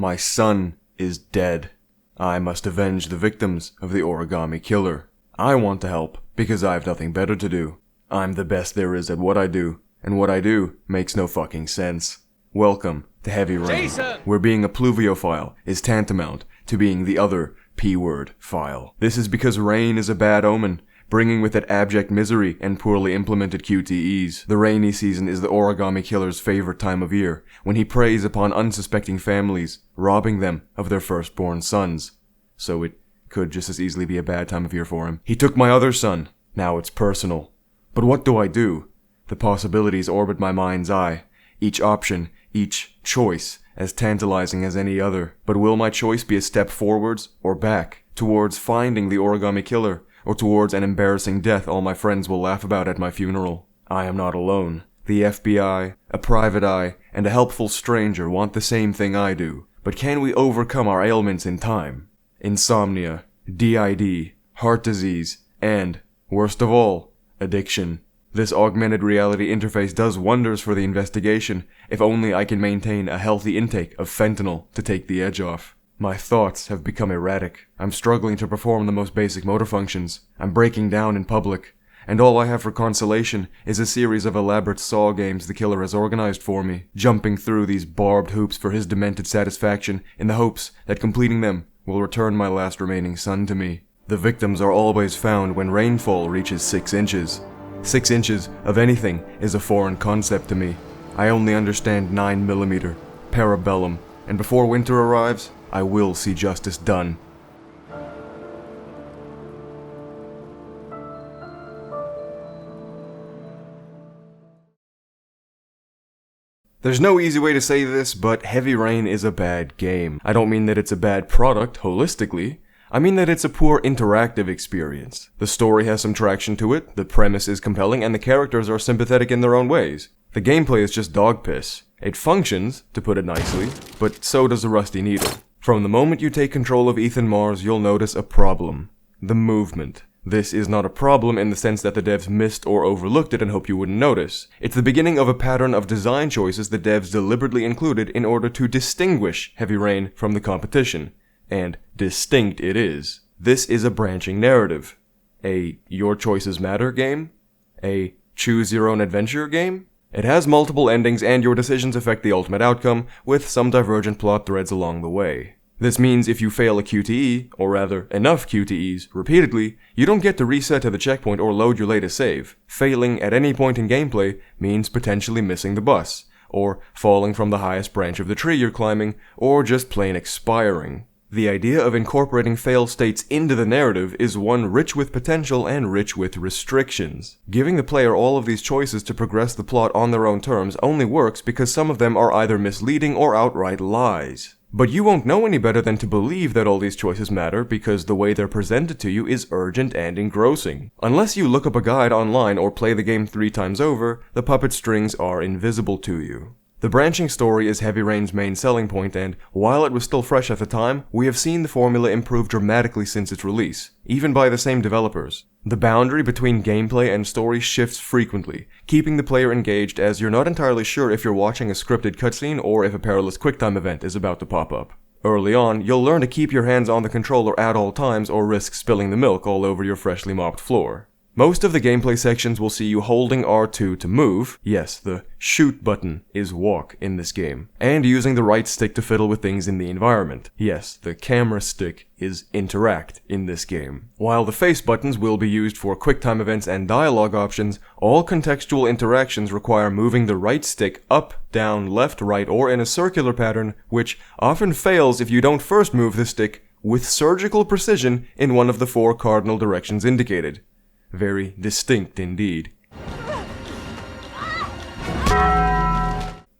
My son is dead. I must avenge the victims of the origami killer. I want to help because I have nothing better to do. I'm the best there is at what I do, and what I do makes no fucking sense. Welcome to Heavy Rain, where being a pluviophile is tantamount to being the other P-word file. This is because rain is a bad omen, bringing with it abject misery and poorly implemented QTEs. The rainy season is the origami killer's favorite time of year, when he preys upon unsuspecting families, robbing them of their firstborn sons. So it could just as easily be a bad time of year for him. He took my other son. Now it's personal. But what do I do? The possibilities orbit my mind's eye. Each option, each choice, as tantalizing as any other. But will my choice be a step forwards or back, towards finding the origami killer, or towards an embarrassing death all my friends will laugh about at my funeral? I am not alone. The FBI, a private eye, and a helpful stranger want the same thing I do. But can we overcome our ailments in time? Insomnia, DID, heart disease, and, worst of all, addiction. This augmented reality interface does wonders for the investigation, if only I can maintain a healthy intake of fentanyl to take the edge off. My thoughts have become erratic. I'm struggling to perform the most basic motor functions. I'm breaking down in public. And all I have for consolation is a series of elaborate saw games the killer has organized for me, jumping through these barbed hoops for his demented satisfaction in the hopes that completing them will return my last remaining son to me. The victims are always found when rainfall reaches 6 inches. 6 inches of anything is a foreign concept to me. I only understand 9mm, parabellum, and before winter arrives, I will see justice done. There's no easy way to say this, but Heavy Rain is a bad game. I don't mean that it's a bad product, holistically. I mean that it's a poor interactive experience. The story has some traction to it, the premise is compelling, and the characters are sympathetic in their own ways. The gameplay is just dog piss. It functions, to put it nicely, but so does a rusty needle. From the moment you take control of Ethan Mars, you'll notice a problem. The movement. This is not a problem in the sense that the devs missed or overlooked it and hope you wouldn't notice. It's the beginning of a pattern of design choices the devs deliberately included in order to distinguish Heavy Rain from the competition. And distinct it is. This is a branching narrative. A Your Choices Matter game? A Choose Your Own Adventure game? It has multiple endings and your decisions affect the ultimate outcome, with some divergent plot threads along the way. This means if you fail a QTE, or rather, enough QTEs, repeatedly, you don't get to reset to the checkpoint or load your latest save. Failing at any point in gameplay means potentially missing the bus, or falling from the highest branch of the tree you're climbing, or just plain expiring. The idea of incorporating fail states into the narrative is one rich with potential and rich with restrictions. Giving the player all of these choices to progress the plot on their own terms only works because some of them are either misleading or outright lies. But you won't know any better than to believe that all these choices matter because the way they're presented to you is urgent and engrossing. Unless you look up a guide online or play the game 3 times over, the puppet strings are invisible to you. The branching story is Heavy Rain's main selling point, and while it was still fresh at the time, we have seen the formula improve dramatically since its release, even by the same developers. The boundary between gameplay and story shifts frequently, keeping the player engaged as you're not entirely sure if you're watching a scripted cutscene or if a perilous quicktime event is about to pop up. Early on, you'll learn to keep your hands on the controller at all times or risk spilling the milk all over your freshly mopped floor. Most of the gameplay sections will see you holding R2 to move, yes, the shoot button is walk in this game, and using the right stick to fiddle with things in the environment, yes, the camera stick is interact in this game. While the face buttons will be used for quicktime events and dialogue options, all contextual interactions require moving the right stick up, down, left, right, or in a circular pattern, which often fails if you don't first move the stick with surgical precision in one of the 4 cardinal directions indicated. Very distinct indeed.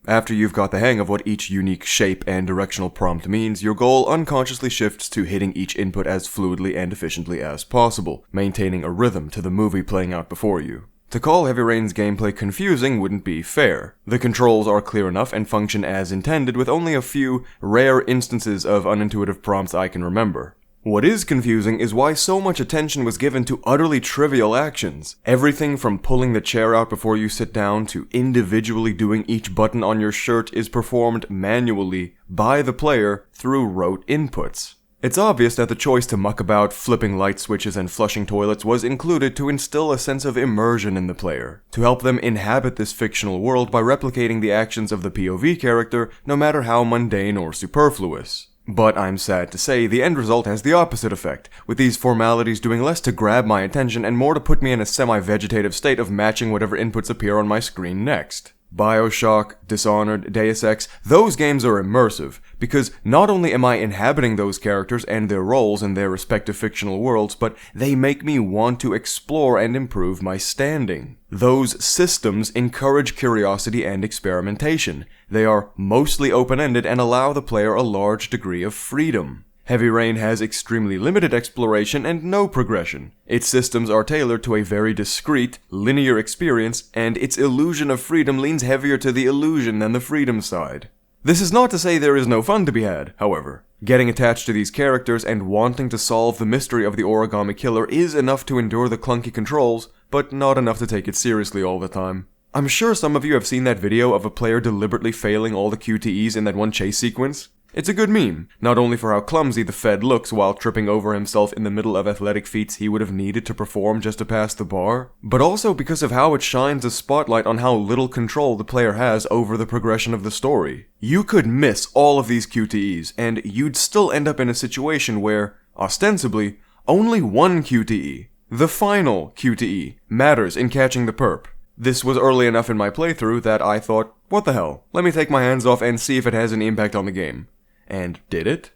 After you've got the hang of what each unique shape and directional prompt means, your goal unconsciously shifts to hitting each input as fluidly and efficiently as possible, maintaining a rhythm to the movie playing out before you. To call Heavy Rain's gameplay confusing wouldn't be fair. The controls are clear enough and function as intended, with only a few rare instances of unintuitive prompts I can remember. What is confusing is why so much attention was given to utterly trivial actions. Everything from pulling the chair out before you sit down to individually doing each button on your shirt is performed manually by the player through rote inputs. It's obvious that the choice to muck about, flipping light switches and flushing toilets was included to instill a sense of immersion in the player, to help them inhabit this fictional world by replicating the actions of the POV character, no matter how mundane or superfluous. But I'm sad to say, the end result has the opposite effect, with these formalities doing less to grab my attention and more to put me in a semi-vegetative state of matching whatever inputs appear on my screen next. BioShock, Dishonored, Deus Ex, those games are immersive, because not only am I inhabiting those characters and their roles in their respective fictional worlds, but they make me want to explore and improve my standing. Those systems encourage curiosity and experimentation. They are mostly open-ended and allow the player a large degree of freedom. Heavy Rain has extremely limited exploration and no progression. Its systems are tailored to a very discrete, linear experience, and its illusion of freedom leans heavier to the illusion than the freedom side. This is not to say there is no fun to be had, however. Getting attached to these characters and wanting to solve the mystery of the origami killer is enough to endure the clunky controls, but not enough to take it seriously all the time. I'm sure some of you have seen that video of a player deliberately failing all the QTEs in that one chase sequence. It's a good meme, not only for how clumsy the Fed looks while tripping over himself in the middle of athletic feats he would have needed to perform just to pass the bar, but also because of how it shines a spotlight on how little control the player has over the progression of the story. You could miss all of these QTEs, and you'd still end up in a situation where, ostensibly, only one QTE, the final QTE, matters in catching the perp. This was early enough in my playthrough that I thought, what the hell, let me take my hands off and see if it has any impact on the game. And did it?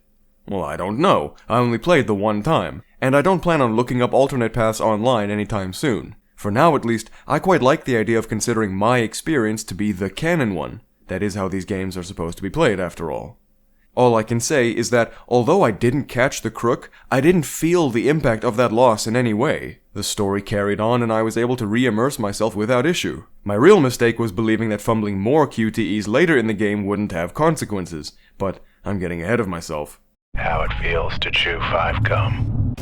Well, I don't know. I only played the one time, and I don't plan on looking up alternate paths online anytime soon. For now, at least, I quite like the idea of considering my experience to be the canon one. That is how these games are supposed to be played, after all. All I can say is that, although I didn't catch the crook, I didn't feel the impact of that loss in any way. The story carried on and I was able to re-immerse myself without issue. My real mistake was believing that fumbling more QTEs later in the game wouldn't have consequences, but I'm getting ahead of myself. How it feels to chew 5 gum.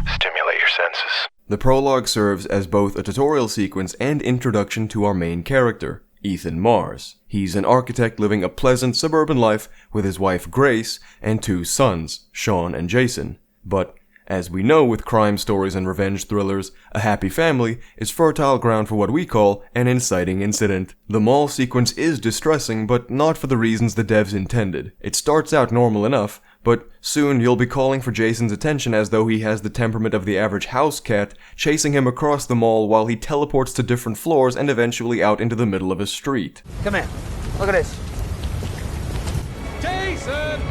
Stimulate your senses. The prologue serves as both a tutorial sequence and introduction to our main character, Ethan Mars. He's an architect living a pleasant suburban life with his wife Grace and 2 sons, Sean and Jason. But, as we know with crime stories and revenge thrillers, a happy family is fertile ground for what we call an inciting incident. The mall sequence is distressing, but not for the reasons the devs intended. It starts out normal enough, but soon you'll be calling for Jason's attention as though he has the temperament of the average house cat, chasing him across the mall while he teleports to different floors and eventually out into the middle of a street. Come here. Look at this. Jason!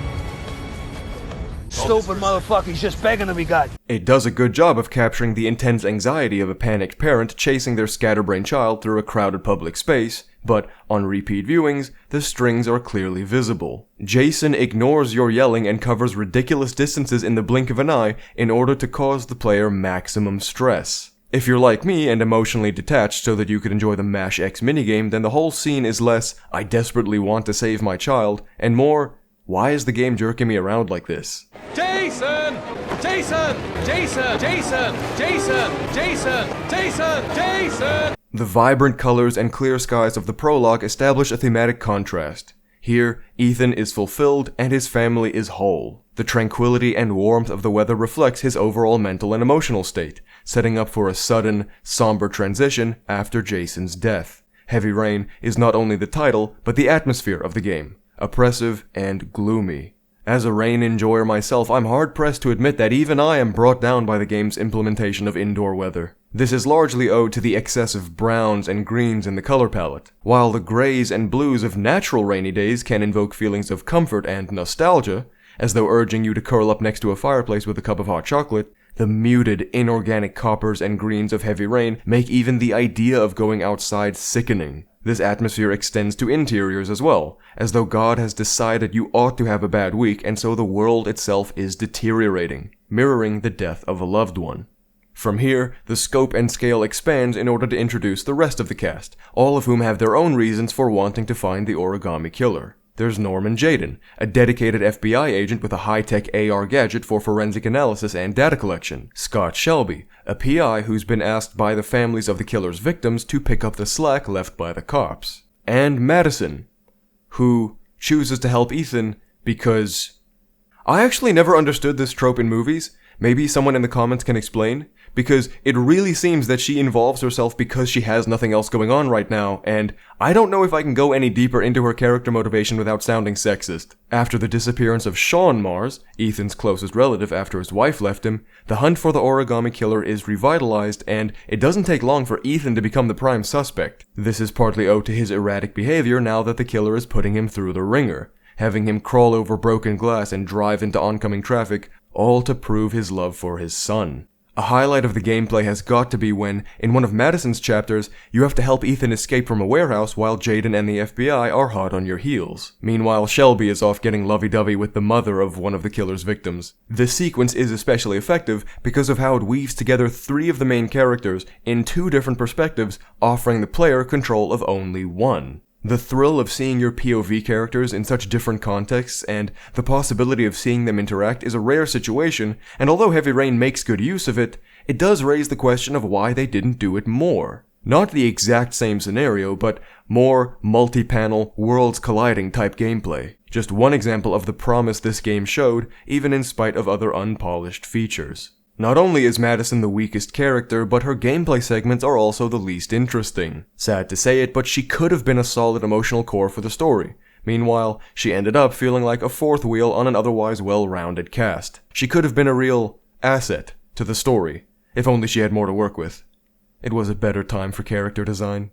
Stupid motherfucker, he's just begging to be got. It does a good job of capturing the intense anxiety of a panicked parent chasing their scatterbrained child through a crowded public space, but on repeat viewings, the strings are clearly visible. Jason ignores your yelling and covers ridiculous distances in the blink of an eye in order to cause the player maximum stress. If you're like me and emotionally detached so that you could enjoy the MASH X minigame, then the whole scene is less, I desperately want to save my child, and more, why is the game jerking me around like this? Jason! Jason! Jason! Jason! Jason! Jason! Jason! Jason! The vibrant colors and clear skies of the prologue establish a thematic contrast. Here, Ethan is fulfilled and his family is whole. The tranquility and warmth of the weather reflects his overall mental and emotional state, setting up for a sudden, somber transition after Jason's death. Heavy Rain is not only the title, but the atmosphere of the game. Oppressive and gloomy. As a rain enjoyer myself, I'm hard-pressed to admit that even I am brought down by the game's implementation of indoor weather. This is largely owed to the excessive browns and greens in the color palette. While the grays and blues of natural rainy days can invoke feelings of comfort and nostalgia, as though urging you to curl up next to a fireplace with a cup of hot chocolate, the muted, inorganic coppers and greens of Heavy Rain make even the idea of going outside sickening. This atmosphere extends to interiors as well, as though God has decided you ought to have a bad week and so the world itself is deteriorating, mirroring the death of a loved one. From here, the scope and scale expands in order to introduce the rest of the cast, all of whom have their own reasons for wanting to find the origami killer. There's Norman Jayden, a dedicated FBI agent with a high-tech AR gadget for forensic analysis and data collection. Scott Shelby, a PI who's been asked by the families of the killer's victims to pick up the slack left by the cops. And Madison, who chooses to help Ethan because... I actually never understood this trope in movies. Maybe someone in the comments can explain, because it really seems that she involves herself because she has nothing else going on right now, and I don't know if I can go any deeper into her character motivation without sounding sexist. After the disappearance of Sean Mars, Ethan's closest relative after his wife left him, the hunt for the origami killer is revitalized, and it doesn't take long for Ethan to become the prime suspect. This is partly owed to his erratic behavior now that the killer is putting him through the ringer, having him crawl over broken glass and drive into oncoming traffic, all to prove his love for his son. A highlight of the gameplay has got to be when, in one of Madison's chapters, you have to help Ethan escape from a warehouse while Jayden and the FBI are hot on your heels. Meanwhile, Shelby is off getting lovey-dovey with the mother of one of the killer's victims. This sequence is especially effective because of how it weaves together three of the main characters in two different perspectives, offering the player control of only one. The thrill of seeing your POV characters in such different contexts and the possibility of seeing them interact is a rare situation, and although Heavy Rain makes good use of it, it does raise the question of why they didn't do it more. Not the exact same scenario, but more multi-panel, worlds colliding type gameplay. Just one example of the promise this game showed, even in spite of other unpolished features. Not only is Madison the weakest character, but her gameplay segments are also the least interesting. Sad to say it, but she could have been a solid emotional core for the story. Meanwhile, she ended up feeling like a fourth wheel on an otherwise well-rounded cast. She could have been a real asset to the story, if only she had more to work with. It was a better time for character design.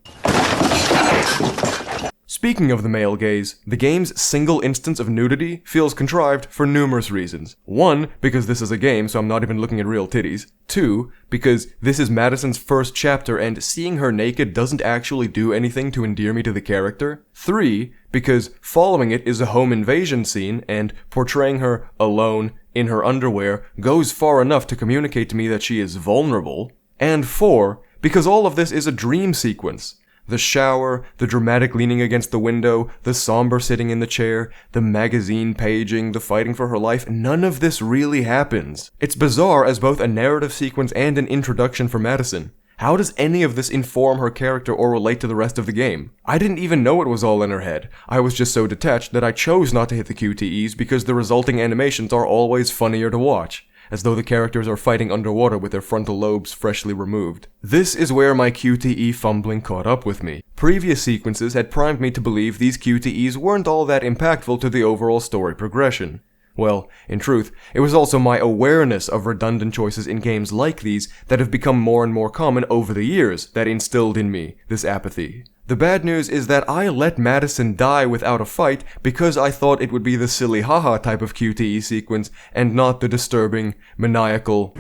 Speaking of the male gaze, the game's single instance of nudity feels contrived for numerous reasons. 1, because this is a game, so I'm not even looking at real titties. 2, because this is Madison's first chapter and seeing her naked doesn't actually do anything to endear me to the character. 3, because following it is a home invasion scene and portraying her alone in her underwear goes far enough to communicate to me that she is vulnerable. And 4, because all of this is a dream sequence. The shower, the dramatic leaning against the window, the somber sitting in the chair, the magazine paging, the fighting for her life, none of this really happens. It's bizarre as both a narrative sequence and an introduction for Madison. How does any of this inform her character or relate to the rest of the game? I didn't even know it was all in her head. I was just so detached that I chose not to hit the QTEs because the resulting animations are always funnier to watch, as though the characters are fighting underwater with their frontal lobes freshly removed. This is where my QTE fumbling caught up with me. Previous sequences had primed me to believe these QTEs weren't all that impactful to the overall story progression. Well, in truth, it was also my awareness of redundant choices in games like these that have become more and more common over the years that instilled in me this apathy. The bad news is that I let Madison die without a fight because I thought it would be the silly haha type of QTE sequence and not the disturbing, maniacal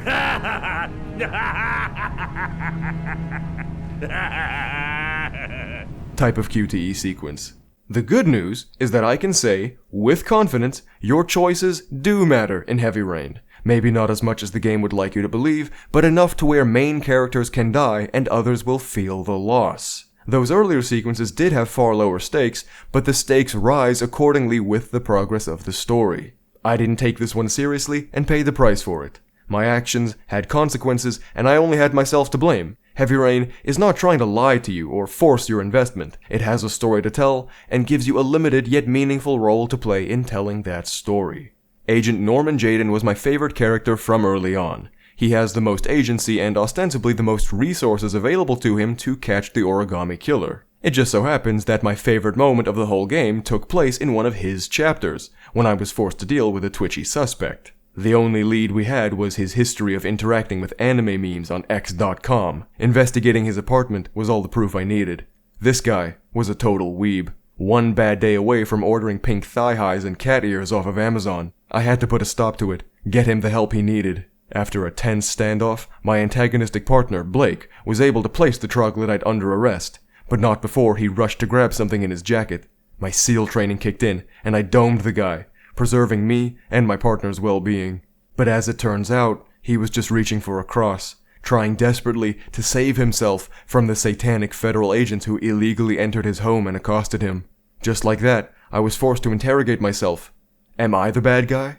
type of QTE sequence. The good news is that I can say, with confidence, your choices do matter in Heavy Rain. Maybe not as much as the game would like you to believe, but enough to where main characters can die and others will feel the loss. Those earlier sequences did have far lower stakes, but the stakes rise accordingly with the progress of the story. I didn't take this one seriously and paid the price for it. My actions had consequences, and I only had myself to blame. Heavy Rain is not trying to lie to you or force your investment. It has a story to tell, and gives you a limited yet meaningful role to play in telling that story. Agent Norman Jayden was my favorite character from early on. He has the most agency and ostensibly the most resources available to him to catch the origami killer. It just so happens that my favorite moment of the whole game took place in one of his chapters, when I was forced to deal with a twitchy suspect. The only lead we had was his history of interacting with anime memes on X.com. Investigating his apartment was all the proof I needed. This guy was a total weeb. One bad day away from ordering pink thigh highs and cat ears off of Amazon. I had to put a stop to it, get him the help he needed. After a tense standoff, my antagonistic partner, Blake, was able to place the troglodyte under arrest, but not before he rushed to grab something in his jacket. My SEAL training kicked in, and I domed the guy, preserving me and my partner's well-being. But as it turns out, he was just reaching for a cross, trying desperately to save himself from the satanic federal agents who illegally entered his home and accosted him. Just like that, I was forced to interrogate myself. Am I the bad guy?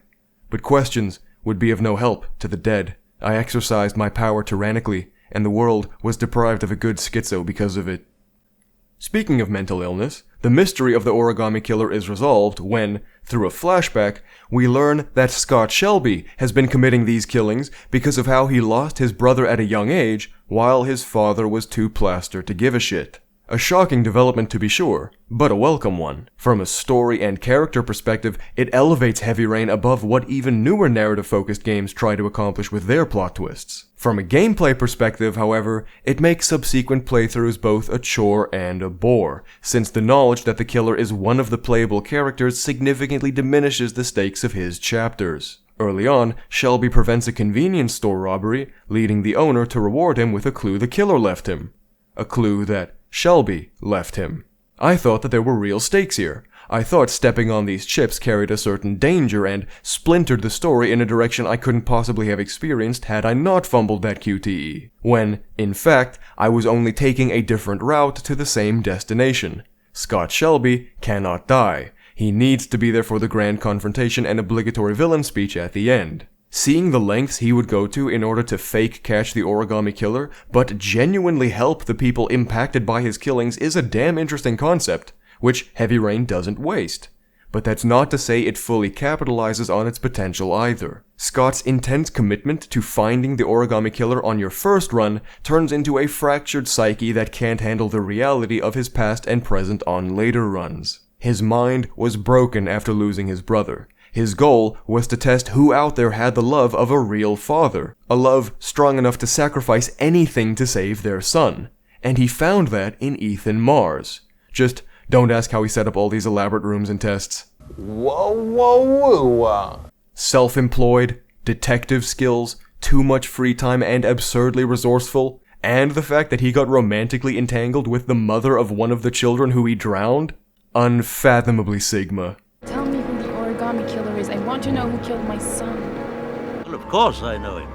But questions would be of no help to the dead. I exercised my power tyrannically, and the world was deprived of a good schizo because of it. Speaking of mental illness, the mystery of the origami killer is resolved when, through a flashback, we learn that Scott Shelby has been committing these killings because of how he lost his brother at a young age while his father was too plaster to give a shit. A shocking development to be sure, but a welcome one. From a story and character perspective, it elevates Heavy Rain above what even newer narrative-focused games try to accomplish with their plot twists. From a gameplay perspective, however, it makes subsequent playthroughs both a chore and a bore, since the knowledge that the killer is one of the playable characters significantly diminishes the stakes of his chapters. Early on, Shelby prevents a convenience store robbery, leading the owner to reward him with a clue the killer left him. A clue that Shelby left him. I thought that there were real stakes here. I thought stepping on these chips carried a certain danger and splintered the story in a direction I couldn't possibly have experienced had I not fumbled that QTE. When, in fact, I was only taking a different route to the same destination. Scott Shelby cannot die. He needs to be there for the grand confrontation and obligatory villain speech at the end. Seeing the lengths he would go to in order to fake catch the origami killer, but genuinely help the people impacted by his killings is a damn interesting concept, which Heavy Rain doesn't waste. But that's not to say it fully capitalizes on its potential either. Scott's intense commitment to finding the origami killer on your first run turns into a fractured psyche that can't handle the reality of his past and present on later runs. His mind was broken after losing his brother. His goal was to test who out there had the love of a real father, a love strong enough to sacrifice anything to save their son. And he found that in Ethan Mars. Just don't ask how he set up all these elaborate rooms and tests. Whoa. Self-employed, detective skills, too much free time and absurdly resourceful, and the fact that he got romantically entangled with the mother of one of the children who he drowned? Unfathomably Sigma. Tell me who the origami killer is. I want to know who killed my son. Well, of course I know him.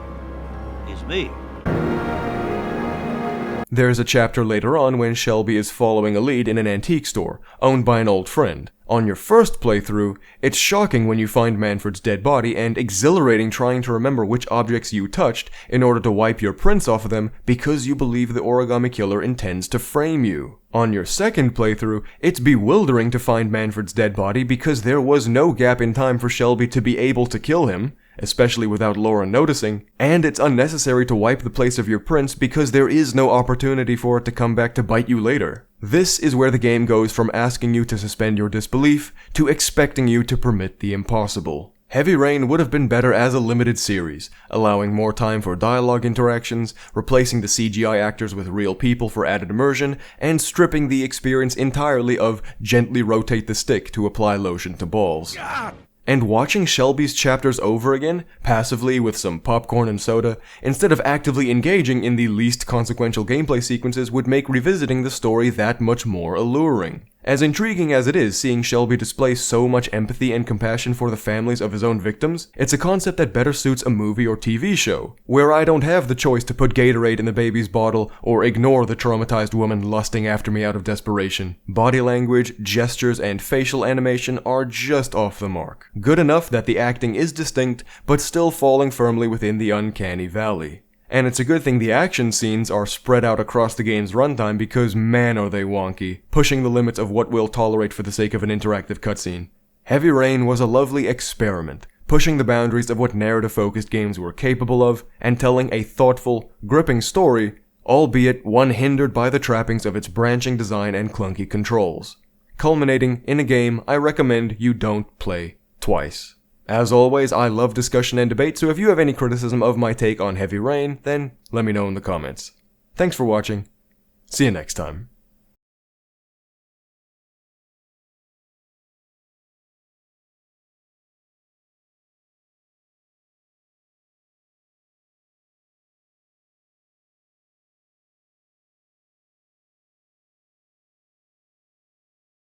He's me. There's a chapter later on when Shelby is following a lead in an antique store, owned by an old friend. On your first playthrough, it's shocking when you find Manfred's dead body and exhilarating trying to remember which objects you touched in order to wipe your prints off of them because you believe the origami killer intends to frame you. On your second playthrough, it's bewildering to find Manfred's dead body because there was no gap in time for Shelby to be able to kill him, especially without Laura noticing, and it's unnecessary to wipe the place of your prints because there is no opportunity for it to come back to bite you later. This is where the game goes from asking you to suspend your disbelief to expecting you to permit the impossible. Heavy Rain would have been better as a limited series, allowing more time for dialogue interactions, replacing the CGI actors with real people for added immersion, and stripping the experience entirely of gently rotate the stick to apply lotion to balls. And watching Shelby's chapters over again, passively with some popcorn and soda, instead of actively engaging in the least consequential gameplay sequences would make revisiting the story that much more alluring. As intriguing as it is seeing Shelby display so much empathy and compassion for the families of his own victims, it's a concept that better suits a movie or TV show, where I don't have the choice to put Gatorade in the baby's bottle or ignore the traumatized woman lusting after me out of desperation. Body language, gestures, and facial animation are just off the mark. Good enough that the acting is distinct, but still falling firmly within the uncanny valley. And it's a good thing the action scenes are spread out across the game's runtime because man are they wonky, pushing the limits of what we'll tolerate for the sake of an interactive cutscene. Heavy Rain was a lovely experiment, pushing the boundaries of what narrative-focused games were capable of, and telling a thoughtful, gripping story, albeit one hindered by the trappings of its branching design and clunky controls. Culminating in a game I recommend you don't play twice. As always, I love discussion and debate, so if you have any criticism of my take on Heavy Rain, then let me know in the comments. Thanks for watching. See you next time.